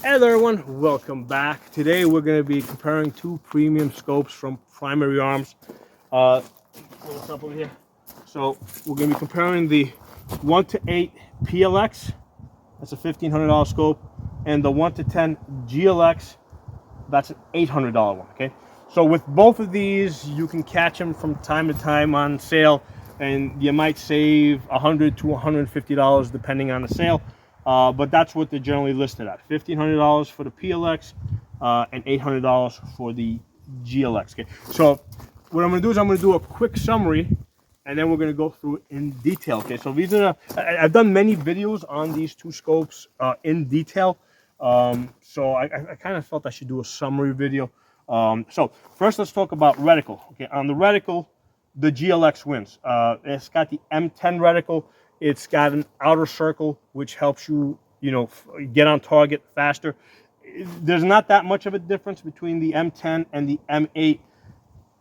Hello everyone, welcome back. Today we're going to be comparing two premium scopes from Primary Arms. Pull this up over here. So we're going to be comparing the 1:8 PLX, that's a $1,500 scope, and the 1:10 GLX, that's an $800 one. Okay, so with both of these, you can catch them from time to time on sale, and you might save $100 to $150 depending on the sale. But that's what they're generally listed at: $1,500 for the PLX and $800 for the GLX. Okay, so what I'm going to do is I'm going to do a quick summary, and then we're going to go through it in detail. Okay, so these are I've done many videos on these two scopes in detail. So I kind of felt I should do a summary video. So first, let's talk about reticle. Okay, on the reticle, the GLX wins. It's got the M10 reticle. It's got an outer circle, which helps you, get on target faster. There's not that much of a difference between the M10 and the M8,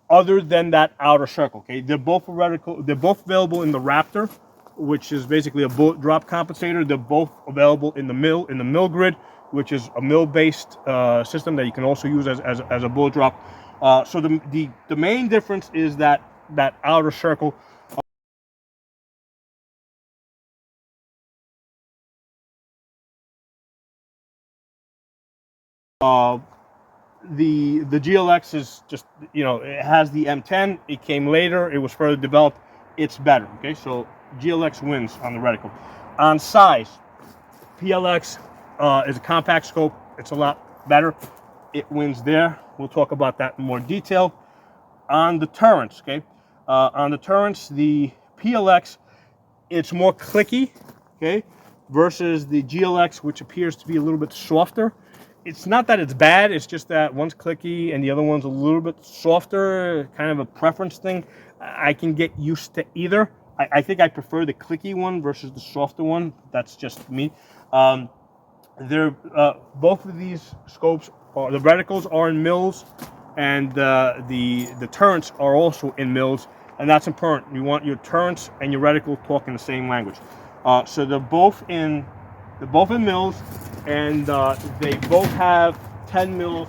other than that outer circle. Okay, they're both reticle. They're both available in the Raptor, which is basically a bullet drop compensator. They're both available in the mill grid, which is a mill-based system that you can also use as a bullet drop. So the main difference is that outer circle. The GLX is just, it has the M10. It came later. It was further developed. It's better. Okay, so GLX wins on the reticle. On size, PLX is a compact scope. It's a lot better. It wins there. We'll talk about that in more detail. On the turrets, okay, on the turrets, the PLX, it's more clicky, okay, versus the GLX, which appears to be a little bit softer. It's not that it's bad, it's just that one's clicky and the other one's a little bit softer, kind of a preference thing. I can get used to either. I think I prefer the clicky one versus the softer one. That's just me. They're both of these scopes, the reticles are in mils, and the turrets are also in mils, and that's important. You want your turrets and your reticle talking the same language. So they're both in mils, and they both have 10 mils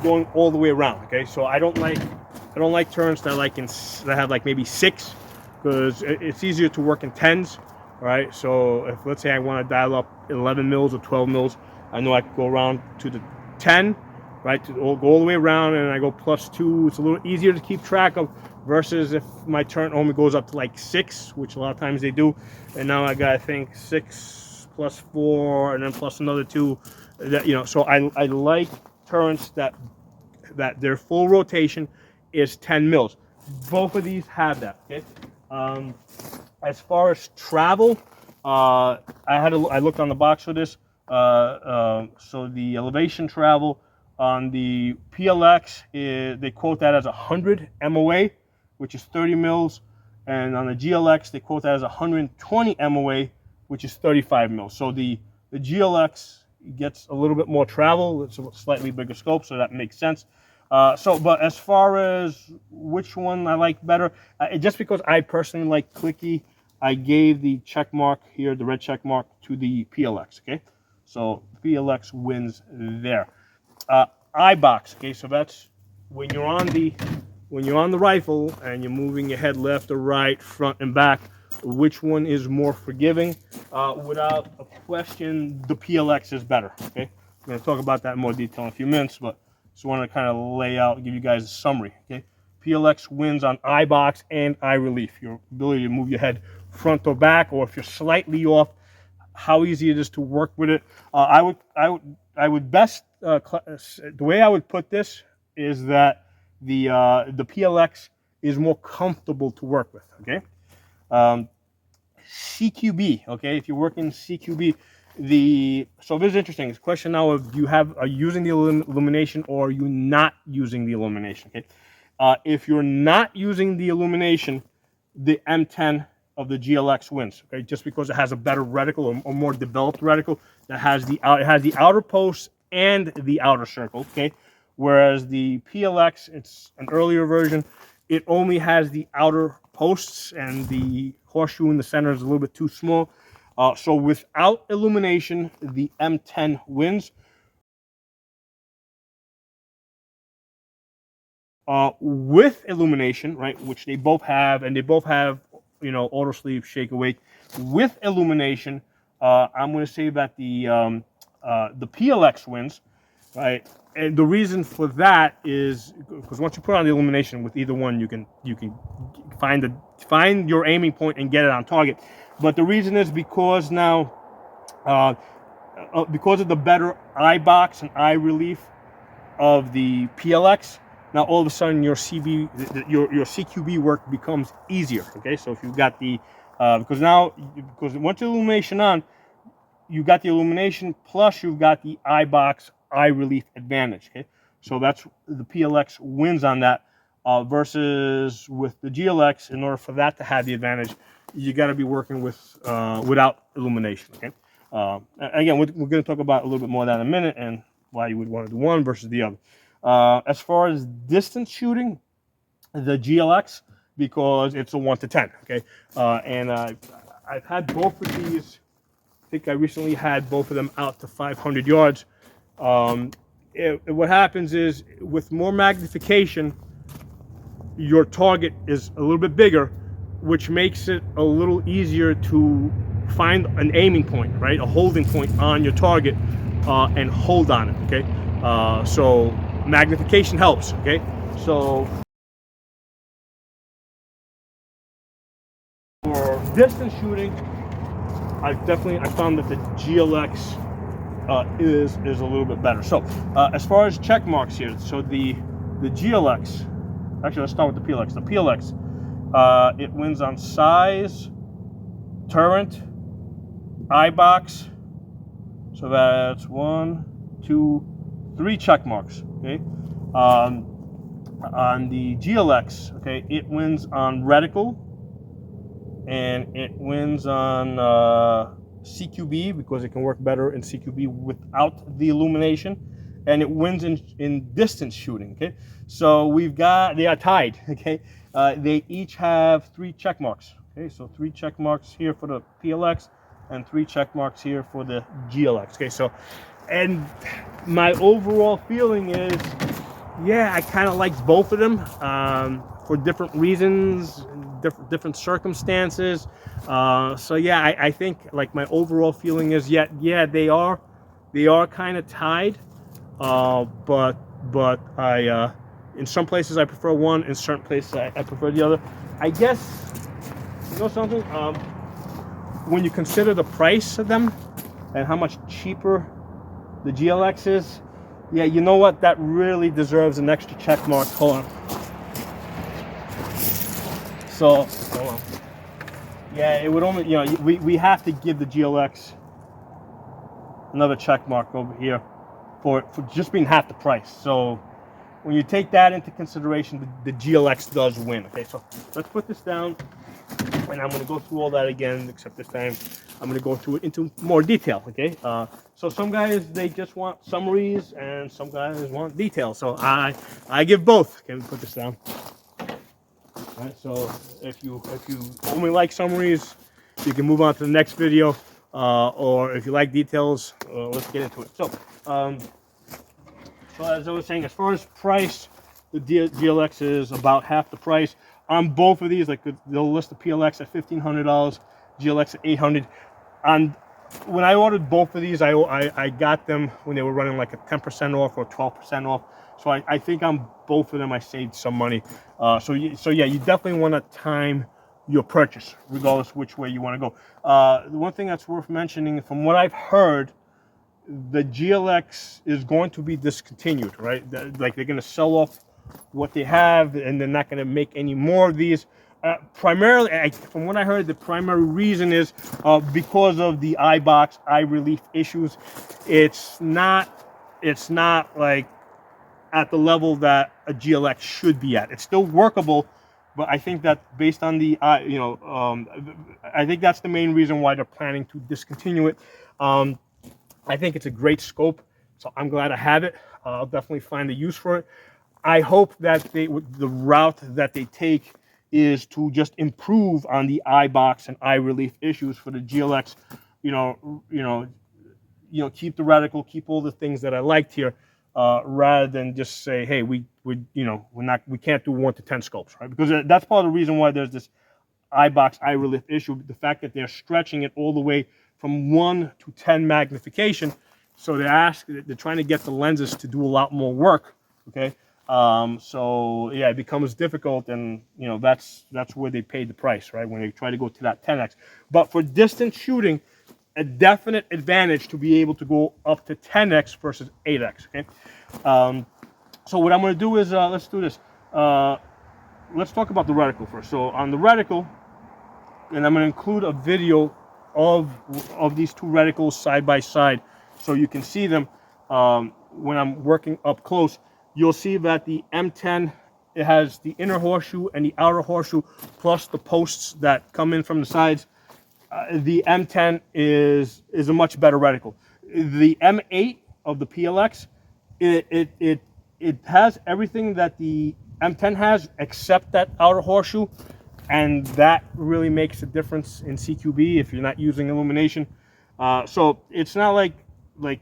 going all the way around. Okay, so I don't like turrets that have like maybe 6, because it's easier to work in 10s. All right, so if, let's say, I want to dial up 11 mils or 12 mils, I know I can go around to the 10, right, to go all the way around, and I go +2. It's a little easier to keep track of, versus if my turret only goes up to like 6, which a lot of times they do, and now I got, I think, 6 plus 4 and then plus another 2. That, so I like turrets that their full rotation is 10 mils. Both of these have that. Okay. As far as travel, I looked on the box for this. So the elevation travel on the PLX, they quote that as 100 MOA, which is 30 mils, and on the GLX they quote that as 120 MOA, which is 35 mils. So the GLX gets a little bit more travel. It's a slightly bigger scope, so that makes sense. But as far as which one I like better, just because I personally like clicky, I gave the check mark here, the red check mark, to the PLX. Okay, so PLX wins there. Eye box. Okay, so that's when you're on the rifle and you're moving your head left or right, front and back. Which one is more forgiving? Without a question, the PLX is better. Okay, I'm going to talk about that in more detail in a few minutes, but just want to kind of lay out, give you guys a summary. Okay, PLX wins on eye box and eye relief, your ability to move your head front or back, or if you're slightly off, how easy it is to work with it. I would best the way I would put this is that the PLX is more comfortable to work with. Okay. CQB, okay, if you're working CQB, so this is interesting. It's a question now of, are you using the illumination or are you not using the illumination? Okay, if you're not using the illumination, the M10 of the GLX wins. Okay, just because it has a better reticle, or more developed reticle that has it has the outer posts and the outer circle. Okay, whereas the PLX, it's an earlier version. It only has the outer posts, and the horseshoe in the center is a little bit too small. So without illumination, the M10 wins. with illumination, right, which they both have, and they both have, you know, auto sleeve, shake awake. With illumination, I'm going to say that the PLX wins, right? And the reason for that is because once you put on the illumination with either one, you can find your aiming point and get it on target. But the reason is because now, because of the better eye box and eye relief of the PLX, now all of a sudden your CQB work becomes easier. Okay, so if you've got the because once the illumination on, you got the illumination plus you've got the eye box eye relief advantage. Okay, so that's the PLX wins on that versus with the GLX. In order for that to have the advantage, you got to be working with without illumination. Okay, again, we're going to talk about a little bit more of that in a minute and why you would want to do one versus the other. As far as distance shooting, the GLX, because it's a 1 to 10. Okay, and I've had both of these. I think I recently had both of them out to 500 yards. What happens is with more magnification, your target is a little bit bigger, which makes it a little easier to find an aiming point, right? A holding point on your target and hold on it, okay? So magnification helps, okay? So for distance shooting, I found that the GLX is a little bit better. So as far as check marks here, so the GLX, actually let's start with the PLX. The PLX, it wins on size, turret, eye box. So that's 1, 2, 3 check marks. Okay. On the GLX, okay, it wins on reticle, and it wins on CQB because it can work better in CQB without the illumination, and it wins in distance shooting. Okay, so they are tied. Okay, they each have 3 check marks. Okay, so 3 check marks here for the PLX and 3 check marks here for the GLX. Okay, so, and my overall feeling is, yeah, I kind of like both of them for different reasons, different circumstances. So yeah, I think like my overall feeling is, yeah, they are kind of tied. But I in some places I prefer one, in certain places I prefer the other. I guess, you know something, when you consider the price of them and how much cheaper the GLX is, yeah, you know what, that really deserves an extra check mark. Hold on. So, hold on. Yeah, it would only, you know, we have to give the GLX another check mark over here for just being half the price. So when you take that into consideration, the GLX does win. Okay, so let's put this down, and I'm going to go through all that again, except this time I'm going to go through it into more detail. Okay, so some guys, they just want summaries, and some guys want details. So I give both. Okay, we put this down. All right, so if you only like summaries, you can move on to the next video, or if you like details, let's get into it. So, so as I was saying, as far as price, the GLX is about half the price on both of these. Like they'll list the PLX at $1,500, GLX at $800. And when I ordered both of these, I got them when they were running like a 10% off or 12% off. So I think on both of them I saved some money. So yeah, you definitely want to time your purchase, regardless which way you want to go. The one thing that's worth mentioning, from what I've heard, the GLX is going to be discontinued, right? Like they're going to sell off what they have, and they're not going to make any more of these. Primarily, from what I heard, the primary reason is because of the eye box, eye relief issues. It's not like at the level that a GLX should be at. It's still workable, but I think that based on the I think that's the main reason why they're planning to discontinue it. I think it's a great scope, so I'm glad I have it. I'll definitely find a use for it. I hope that the route that they take is to just improve on the eye box and eye relief issues for the GLX. Keep the reticle, keep all the things that I liked here, rather than just say, hey, we can't do 1 to 10 scopes, right? Because that's part of the reason why there's this eye box, eye relief issue. The fact that they're stretching it all the way from 1 to 10 magnification, so they're trying to get the lenses to do a lot more work. Okay, so yeah, it becomes difficult, and that's where they paid the price, right? When they try to go to that 10x. But for distance shooting, a definite advantage to be able to go up to 10x versus 8x. Okay, so what I'm going to do is let's do this. Let's talk about the reticle first. So on the reticle, and I'm going to include a video of these two reticles side by side, so you can see them when I'm working up close. You'll see that the M10, it has the inner horseshoe and the outer horseshoe, plus the posts that come in from the sides. The M10 is a much better reticle. The M8 of the PLX, it has everything that the M10 has except that outer horseshoe, and that really makes a difference in CQB if you're not using illumination. So it's not like I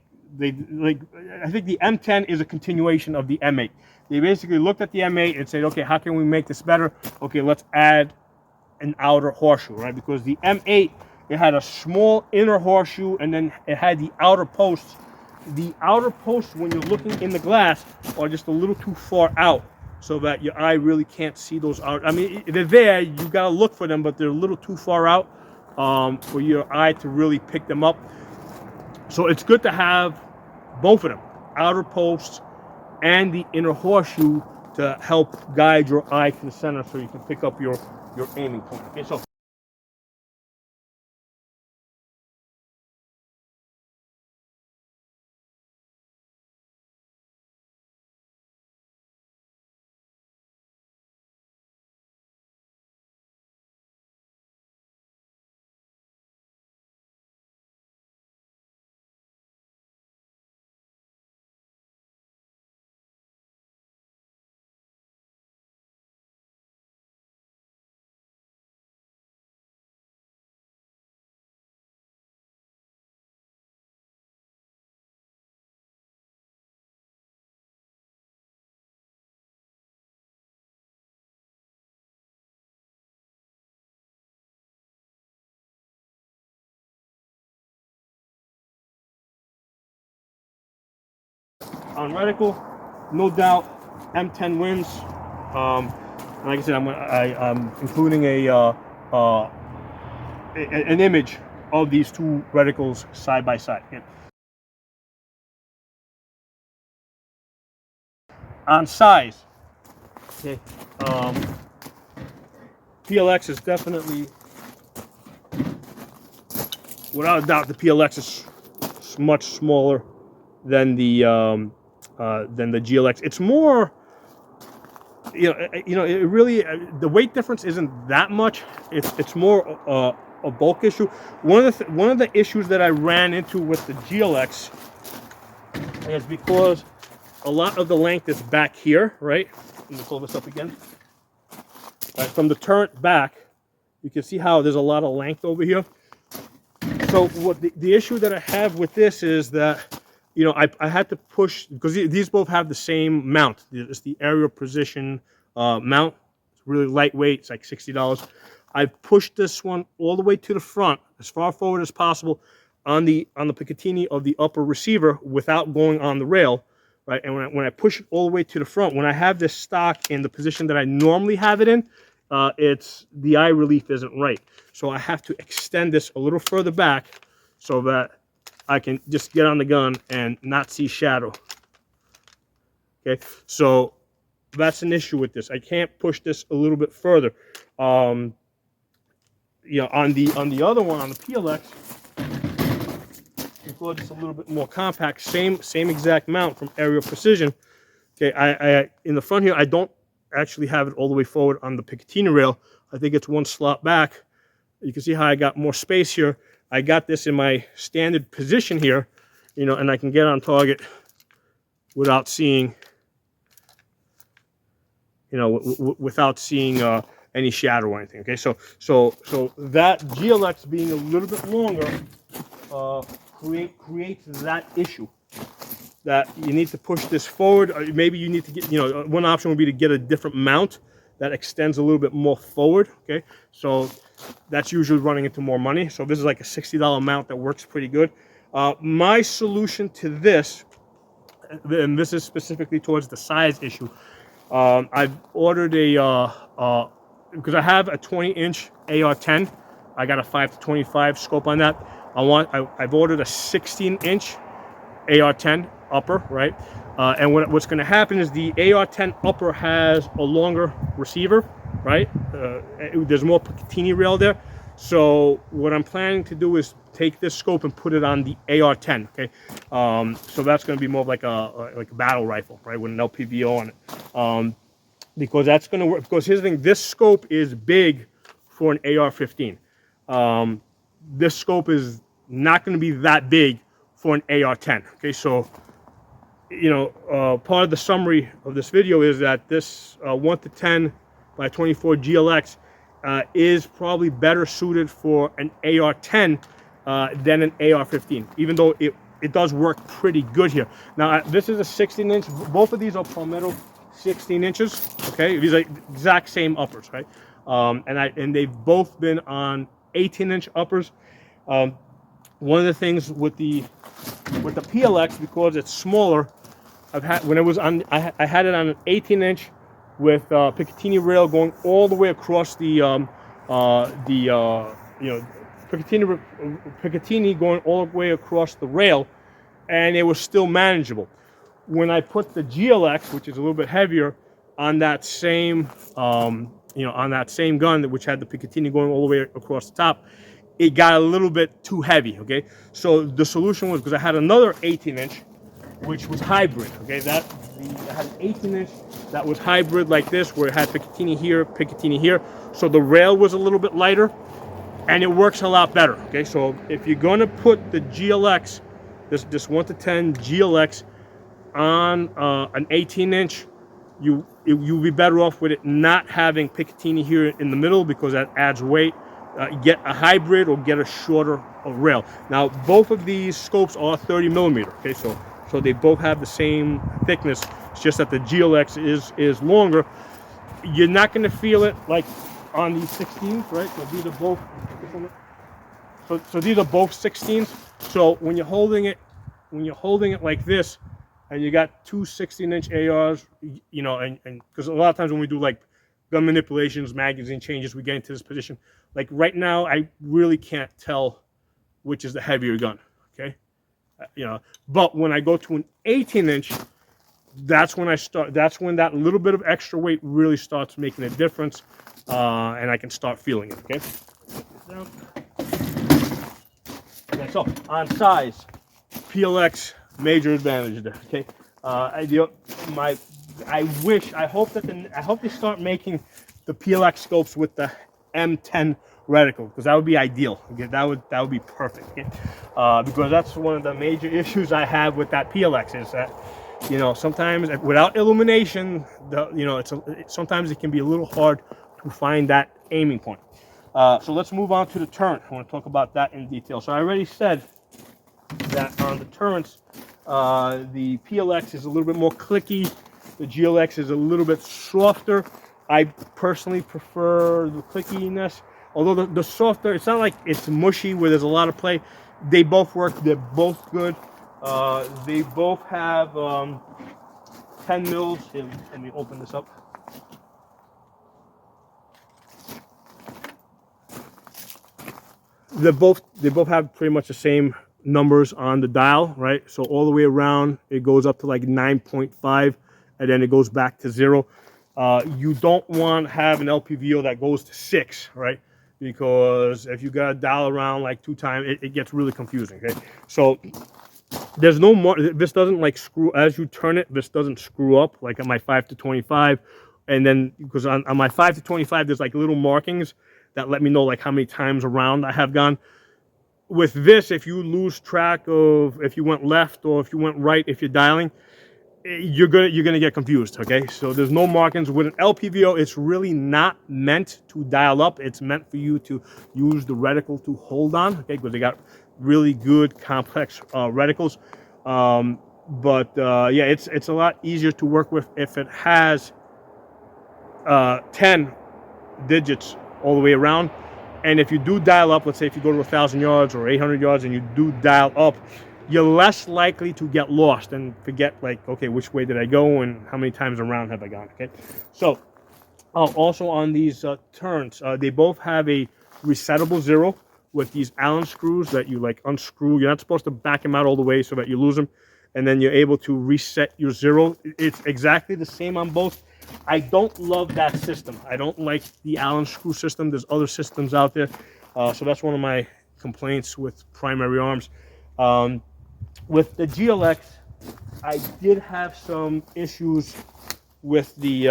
think the M10 is a continuation of the M8. They basically looked at the M8 and said, okay, how can we make this better? Okay, let's add an outer horseshoe, right? Because the M8, it had a small inner horseshoe, and then it had the outer posts. The outer posts, when you're looking in the glass, are just a little too far out, so that your eye really can't see those out. I mean, they're there, you gotta look for them, but they're a little too far out for your eye to really pick them up. So it's good to have both of them, outer posts and the inner horseshoe, to help guide your eye to the center so you can pick up your aiming point. Okay, so on reticle, no doubt, M10 wins. Like I said, I'm including an image of these two reticles side by side. Okay. On size, okay, PLX is definitely, without a doubt, the PLX is much smaller than the GLX. It's more, it really, the weight difference isn't that much. It's more a bulk issue. One of the issues that I ran into with the GLX is because a lot of the length is back here, right? Let me pull this up again. Right, from the turret back, you can see how there's a lot of length over here. So what the issue that I have with this is that, I had to push, because these both have the same mount. It's the aerial precision mount. It's really lightweight. It's like $60. I pushed this one all the way to the front, as far forward as possible, on the Picatinny of the upper receiver without going on the rail, right? And when I push it all the way to the front, when I have this stock in the position that I normally have it in, it's the eye relief isn't right. So I have to extend this a little further back so that I can just get on the gun and not see shadow. Okay, so that's an issue with this. I can't push this a little bit further. On the other one, on the PLX, because it's a little bit more compact, same exact mount from Aerial Precision. Okay, I in the front here, I don't actually have it all the way forward on the Picatinny rail. I think it's one slot back. You can see how I got more space here. I got this in my standard position here, and I can get on target without seeing, without seeing any shadow or anything. Okay, so that GLX being a little bit longer creates that issue. that you need to push this forward. Or maybe you need to get, one option would be to get a different mount that extends a little bit more forward, okay? So that's usually running into more money. So this is like a $60 mount that works pretty good. My solution to this, and this is specifically towards the size issue, I've ordered because I have a 20-inch AR-10. I got a 5-25 scope on that. I've ordered a 16-inch AR-10 upper, right? And what's going to happen is the AR-10 upper has a longer receiver, right? There's more Picatinny rail there. So what I'm planning to do is take this scope and put it on the AR-10, okay? So that's going to be more of like a battle rifle, right, with an LPVO on it. Because that's going to work. Because here's the thing: this scope is big for an AR-15. This scope is not going to be that big for an AR-10. Okay, so part of the summary of this video is that this 1-10 by 24 GLX is probably better suited for an AR-10 than an AR-15, even though it does work pretty good here. Now this is a 16-inch. Both of these are Palmetto 16 inches. Okay, these are exact same uppers, right? And they've both been on 18-inch uppers. One of the things with the PLX, because it's smaller, I had it on an 18-inch with Picatinny rail going all the way across Picatinny going all the way across the rail, and it was still manageable. When I put the GLX, which is a little bit heavier, on that same gun, which had the Picatinny going all the way across the top, it got a little bit too heavy, okay? So the solution was, because I had another 18-inch, which was hybrid, okay? I had an 18-inch that was hybrid like this, where it had Picatinny here. So the rail was a little bit lighter, and it works a lot better, okay? So if you're gonna put the GLX, this 1-10 GLX on an 18-inch, you'll be better off with it not having Picatinny here in the middle, because that adds weight. Get a hybrid or get a shorter rail. Now both of these scopes are 30 millimeter. Okay, so they both have the same thickness. It's just that the GLX is longer. You're not going to feel it like on these 16s, right? So these are both. So these are both 16s. So when you're holding it like this, and you got two 16-inch ARs, and because a lot of times when we do like gun manipulations, magazine changes, we get into this position. Like right now, I really can't tell which is the heavier gun, okay? But when I go to an 18-inch, that's when that little bit of extra weight really starts making a difference, and I can start feeling it, okay? Okay, so on size, PLX, major advantage there, okay? I hope they start making the PLX scopes with the M10 reticle, because that would be ideal. Okay? That would be perfect. Okay? Because that's one of the major issues I have with that PLX is that, sometimes without illumination, sometimes it can be a little hard to find that aiming point. So let's move on to the turret. I want to talk about that in detail. So I already said that on the turrets, the PLX is a little bit more clicky. The GLX is a little bit softer. I personally prefer the clickiness. Although the softer, it's not like it's mushy where there's a lot of play. They both work. They're both good. They both have 10 mils. Here, let me open this up. They both have pretty much the same numbers on the dial, right? So all the way around, it goes up to like 9.5, and then it goes back to 0. You don't want to have an LPVO that goes to 6, right? Because if you got to dial around like 2 times, it gets really confusing, okay? So there's no more, this doesn't like screw, as you turn it, this doesn't screw up like on my 5-25. And then, because on my 5-25, there's like little markings that let me know like how many times around I have gone. With this, if you lose track of if you went left or if you went right, if you're dialing, you're gonna get confused, okay? So there's no markings. With an LPVO, it's really not meant to dial up. It's meant for you to use the reticle to hold on, okay? Because they got really good complex reticles. But yeah, it's a lot easier to work with if it has 10 digits all the way around. And if you do dial up, let's say if you go to 1,000 yards or 800 yards and you do dial up, you're less likely to get lost and forget, like, okay, which way did I go and how many times around have I gone, okay? So also on these turns, they both have a resettable zero with these Allen screws that you like unscrew. You're not supposed to back them out all the way so that you lose them, and then you're able to reset your zero. It's exactly the same on both. I don't love that system. I don't like the Allen screw system. There's other systems out there, so that's one of my complaints with primary arms. With the GLX, I did have some issues with the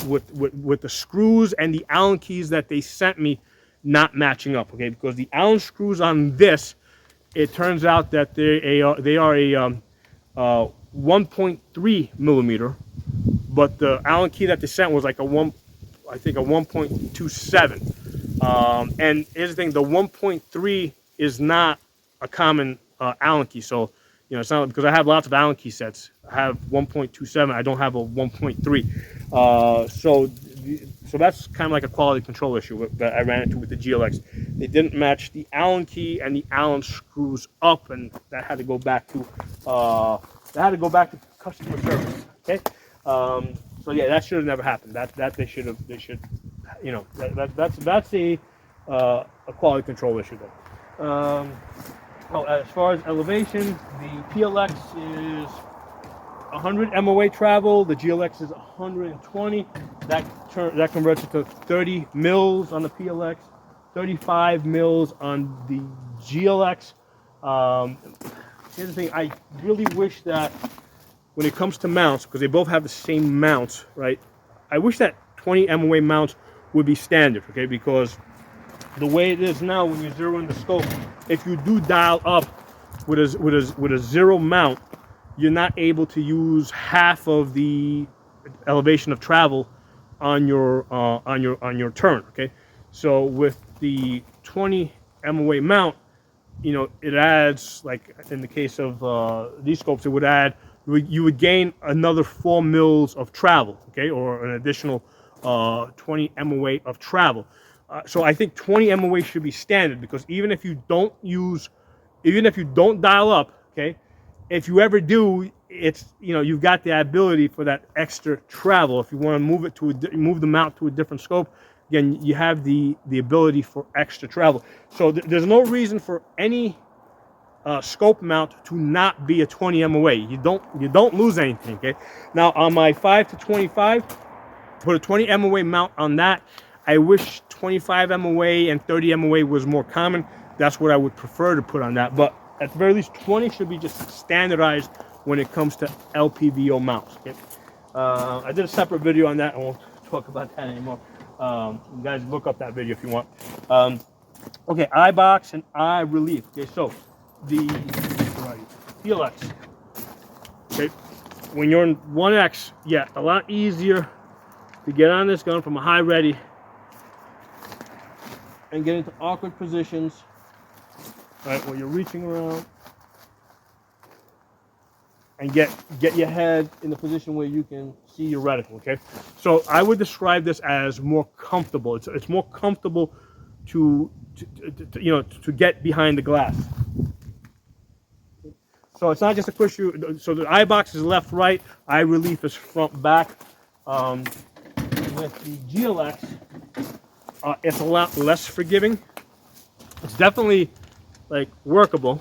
with the screws and the Allen keys that they sent me not matching up. Okay, because the Allen screws on this, it turns out that they are a 1.3 millimeter, but the Allen key that they sent was like a 1.27. And here's the thing: the 1.3 is not a common Allen key. So, you know, it's not because I have lots of Allen key sets. I have 1.27. I don't have a 1.3. So that's kind of like a quality control issue that I ran into with the GLX. They didn't match the Allen key and the Allen screws up, and that had to go back to customer service. Okay. So yeah, that should have never happened. That they should, you know, that's a quality control issue though. As far as elevation, the PLX is 100 MOA travel. The GLX is 120. That converts it to 30 mils on the PLX, 35 mils on the GLX. Here's the thing: I really wish that when it comes to mounts, because they both have the same mounts, right? I wish that 20 MOA mounts would be standard, okay? Because the way it is now, when you zero in the scope, if you do dial up with a zero mount, you're not able to use half of the elevation of travel on your turn, okay? So with the 20 MOA mount, you know, it adds, like in the case of these scopes, it would add, you would gain another 4 mils of travel, okay, or an additional 20 MOA of travel. So I think 20 MOA should be standard, because even if you don't dial up, okay, if you ever do, it's, you know, you've got the ability for that extra travel. If you want to move the mount to a different scope, again, you have the ability for extra travel. So there's no reason for any scope mount to not be a 20 MOA. You don't lose anything. Okay. Now on my 5 to 25, put a 20 MOA mount on that. I wish 25 MOA and 30 MOA was more common. That's what I would prefer to put on that. But at the very least, 20 should be just standardized when it comes to LPVO mounts. Okay. I did a separate video on that. I won't talk about that anymore. You guys look up that video if you want. Okay, eye box and eye relief. Okay, so the PLX. Okay, when you're in 1X, yeah, a lot easier to get on this gun from a high ready and get into awkward positions, right, where you're reaching around and get your head in the position where you can see your reticle, okay? So I would describe this as more comfortable. It's more comfortable to get behind the glass. So it's not just a push. So the eye box is left, right. Eye relief is front, back. With the GLX, it's a lot less forgiving. It's definitely like workable.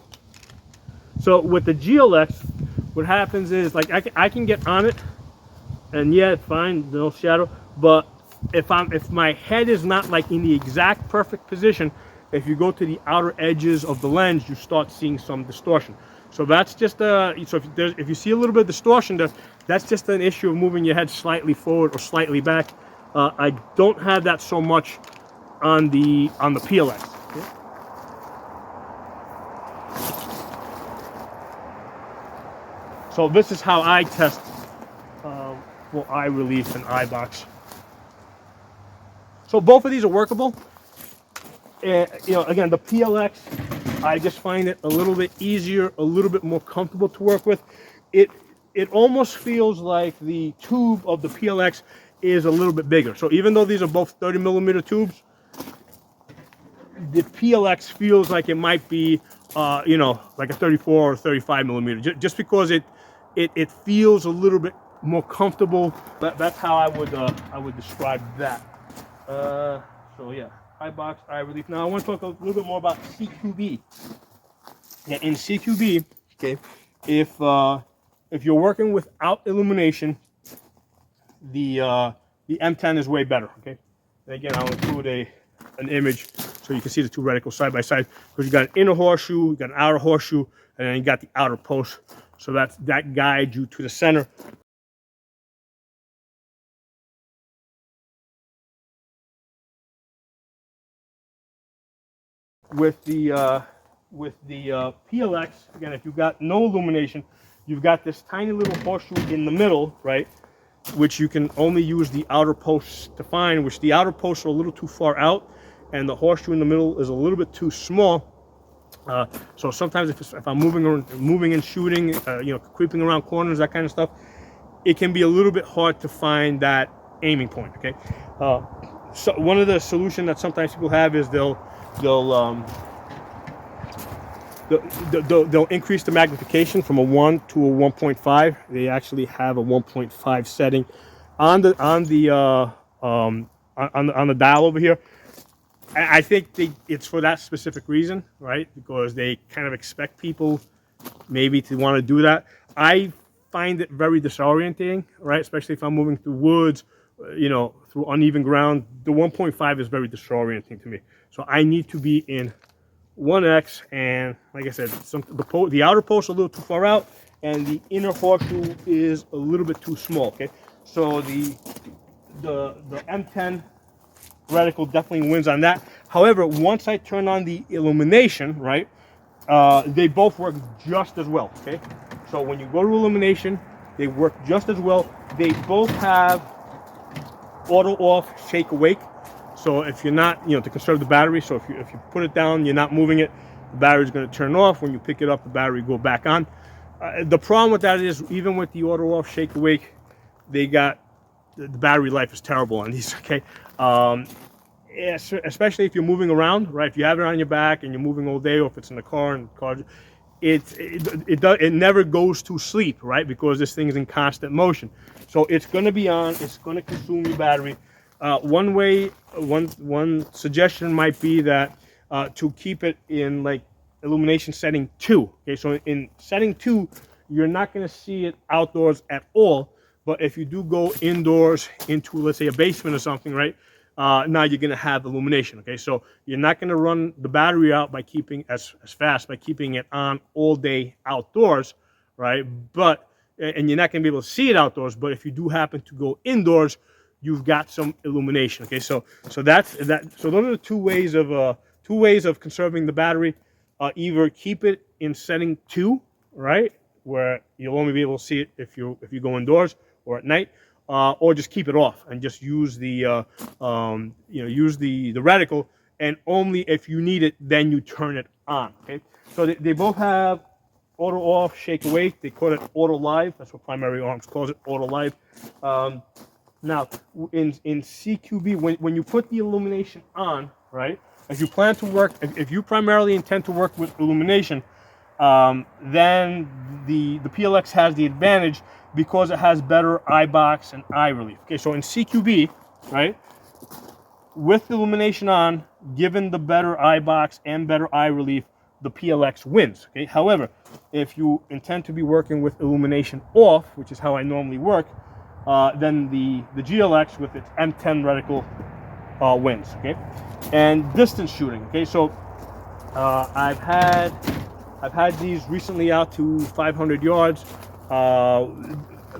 So with the GLX, what happens is, like, I can get on it, and yeah, fine, no shadow. But if my head is not like in the exact perfect position, if you go to the outer edges of the lens, you start seeing some distortion. So that's just if you see a little bit of distortion, that's just an issue of moving your head slightly forward or slightly back. I don't have that so much on the PLX. Okay. So this is how I test for eye relief and eye box. So both of these are workable. And, you know, again, the PLX, I just find it a little bit easier, a little bit more comfortable to work with. it almost feels like the tube of the PLX is a little bit bigger. So even though these are both 30 millimeter tubes, the PLX feels like it might be, you know, like a 34 or 35 millimeter, just because it feels a little bit more comfortable. That's how I would describe that. So yeah, eye box, eye relief. Now I want to talk a little bit more about CQB. Yeah, in CQB, okay, if you're working without illumination, the M10 is way better. Okay, and again, I'll include an image so you can see the two reticles side by side, because you got an inner horseshoe, you got an outer horseshoe, and then you got the outer post. So that guides you to the center. With the PLX, again, if you've got no illumination, you've got this tiny little horseshoe in the middle, right? Which you can only use the outer posts to find, which the outer posts are a little too far out, and the horseshoe in the middle is a little bit too small. So sometimes if I'm moving and shooting, you know, creeping around corners, that kind of stuff, it can be a little bit hard to find that aiming point. Okay, so one of the solutions that sometimes people have is they'll increase the magnification from a 1 to a 1.5. They actually have a 1.5 setting on the dial over here. I think it's for that specific reason, right? Because they kind of expect people maybe to want to do that. I find it very disorienting, right? Especially if I'm moving through woods, you know, through uneven ground. The 1.5 is very disorienting to me. So I need to be in 1X, and like I said, the outer post is a little too far out, and the inner horseshoe is a little bit too small. Okay, so the M10 reticle definitely wins on that. However, once I turn on the illumination, right, they both work just as well. Okay, so when you go to illumination, they work just as well. They both have auto off, shake awake. So if you're not, you know, to conserve the battery, so if you put it down, you're not moving it, the battery's going to turn off. When you pick it up, the battery go back on. The problem with that is, even with the auto off, shake awake, they got the battery life is terrible on these. Okay, especially if you're moving around, right? If you have it on your back and you're moving all day, or if it's in the car and the car, it never goes to sleep, right? Because this thing is in constant motion. So it's going to be on. It's going to consume your battery. One suggestion might be that to keep it in like illumination setting 2. Okay, so in setting 2, you're not going to see it outdoors at all. But if you do go indoors into, let's say, a basement or something, right? Now you're going to have illumination. Okay, so you're not going to run the battery out by keeping as fast by keeping it on all day outdoors, right? And you're not going to be able to see it outdoors. But if you do happen to go indoors, you've got some illumination. Okay, so that's that. So those are the two ways of conserving the battery. Either keep it in setting 2, right, where you'll only be able to see it if you go indoors or at night, or just keep it off and just use the use the reticle, and only if you need it then you turn it on. Okay, so they both have auto off, shake awake. They call it auto live. That's what Primary Arms calls it, auto live. Now, in CQB, when you put the illumination on, right, if you plan to work, if you primarily intend to work with illumination, then the PLX has the advantage because it has better eye box and eye relief. Okay, so in CQB, right, with illumination on, given the better eye box and better eye relief, the PLX wins. Okay, however, if you intend to be working with illumination off, which is how I normally work, then the GLX with its M10 reticle wins. Okay, and distance shooting. Okay, so I've had these recently out to 500 yards. I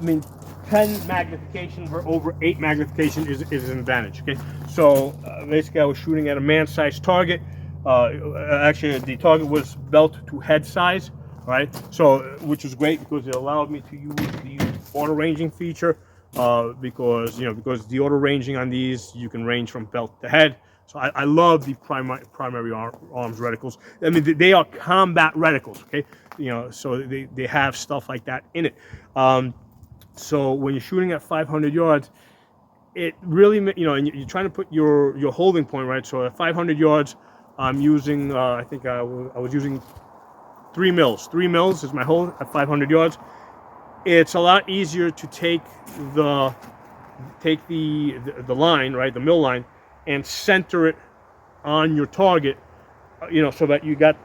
mean, 10 magnification for over 8 magnification is an advantage. Okay, so basically I was shooting at a man-sized target. Actually, the target was belt to head size, right? So, which was great because it allowed me to use the auto ranging feature. Because the auto ranging on these, you can range from belt to head. So I love the primary arms reticles. I mean, they are combat reticles, okay? You know, so they have stuff like that in it. So when you're shooting at 500 yards, it really, you know, and you're trying to put your holding point, right? So at 500 yards, I'm using, I think I was using 3 mils. 3 mils is my hold at 500 yards. It's a lot easier to take the line, right, the mill line, and center it on your target, you know, so that you got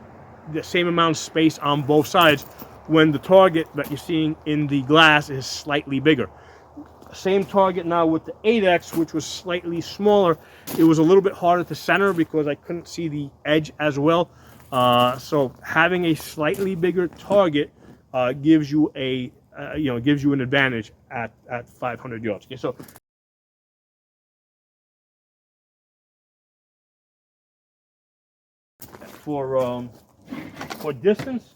the same amount of space on both sides when the target that you're seeing in the glass is slightly bigger. Same target now with the 8X, which was slightly smaller. It was a little bit harder to center because I couldn't see the edge as well. So having a slightly bigger target gives you a gives you an advantage at 500 yards. Okay, so for distance,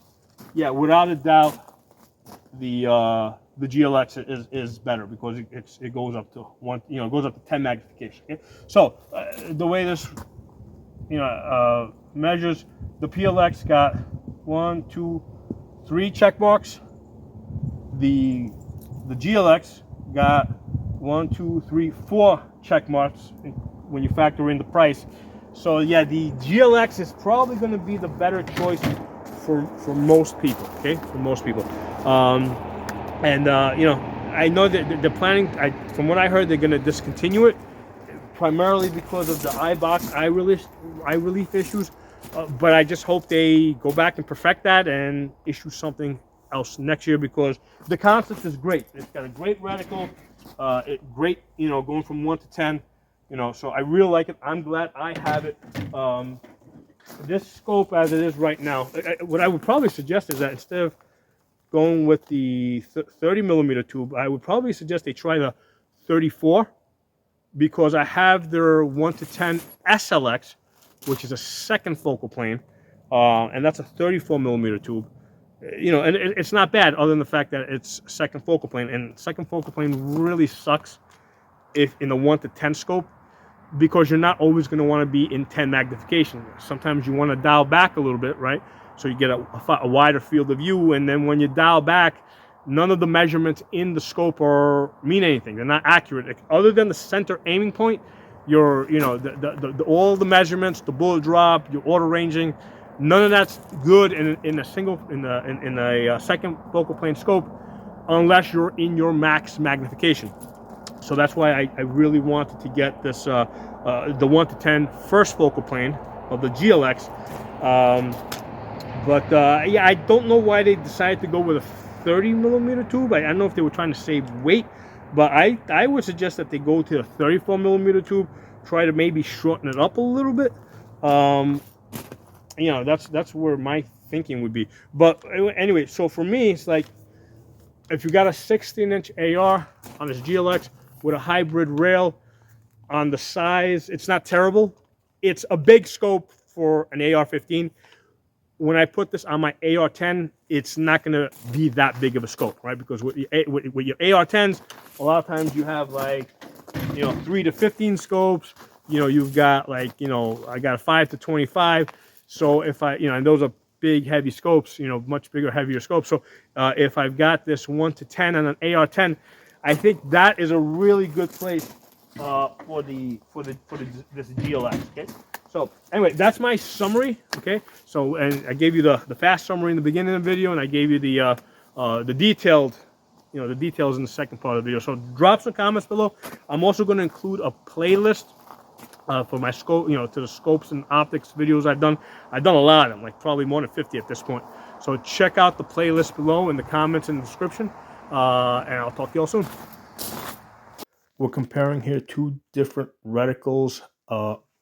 yeah, without a doubt, the GLX is better because it goes up to it goes up to 10 magnification. Okay? So the way this measures, the PLX got 1, 2, 3 check marks. The GLX got 1, 2, 3, 4 check marks when you factor in the price. So yeah, the GLX is probably going to be the better choice for most people. Okay, for most people. I know that they're planning. From what I heard, they're going to discontinue it primarily because of the eye relief issues. But I just hope they go back and perfect that and issue something else next year because the concept is great. It's got a great reticle, great, going from 1 to 10, so I really like it. I'm glad I have it. This scope as it is right now, what I would probably suggest is that instead of going with the 30 millimeter tube, I would probably suggest they try the 34 because I have their 1 to 10 SLX, which is a second focal plane, and that's a 34 millimeter tube. And it's not bad other than the fact that it's second focal plane, and second focal plane really sucks if in the 1 to 10 scope because you're not always going to want to be in 10 magnification. Sometimes you want to dial back a little bit, right? So you get a wider field of view, and then when you dial back, none of the measurements in the scope mean anything. They're not accurate. Other than the center aiming point, all the measurements, the bullet drop, your auto ranging, none of that's good in a second focal plane scope unless you're in your max magnification. So that's why I really wanted to get this the 1 to 10 first focal plane of the GLX. Yeah, I don't know why they decided to go with a 30 millimeter tube. I don't know if they were trying to save weight, but I would suggest that they go to a 34 millimeter tube, try to maybe shorten it up a little bit. That's where my thinking would be. But anyway, so for me, it's like if you got a 16-inch AR on this GLX with a hybrid rail on the size, it's not terrible. It's a big scope for an AR-15. When I put this on my AR-10, it's not going to be that big of a scope, right? Because with your AR-10s, a lot of times you have 3 to 15 scopes. You've got I got a 5 to 25. So if and those are big, heavy scopes, much bigger, heavier scopes. So if I've got this 1 to 10 on an AR-10, I think that is a really good place for this GLX. Okay. So anyway, that's my summary. Okay. So and I gave you the fast summary in the beginning of the video, and I gave you the detailed, the details in the second part of the video. So drop some comments below. I'm also going to include a playlist for my scope, to the scopes and optics videos I've done. I've done a lot of them, like probably more than 50 at this point. So check out the playlist below in the comments in the description, and I'll talk to you all soon. We're comparing here two different reticles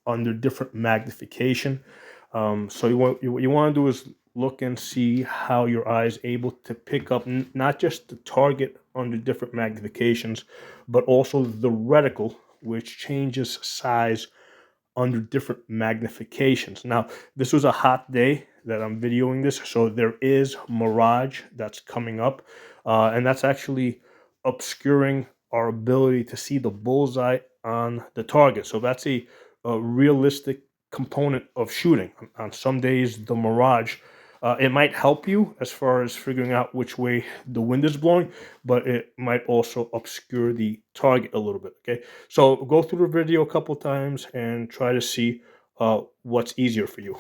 under different magnification. So what you want to do is look and see how your eye is able to pick up not just the target under different magnifications, but also the reticle, which changes size under different magnifications. Now, this was a hot day that I'm videoing this, so there is mirage that's coming up, and that's actually obscuring our ability to see the bullseye on the target. So that's a a realistic component of shooting. On some days, the Mirage, it might help you as far as figuring out which way the wind is blowing, but it might also obscure the target a little bit. Okay, so go through the video a couple times and try to see what's easier for you.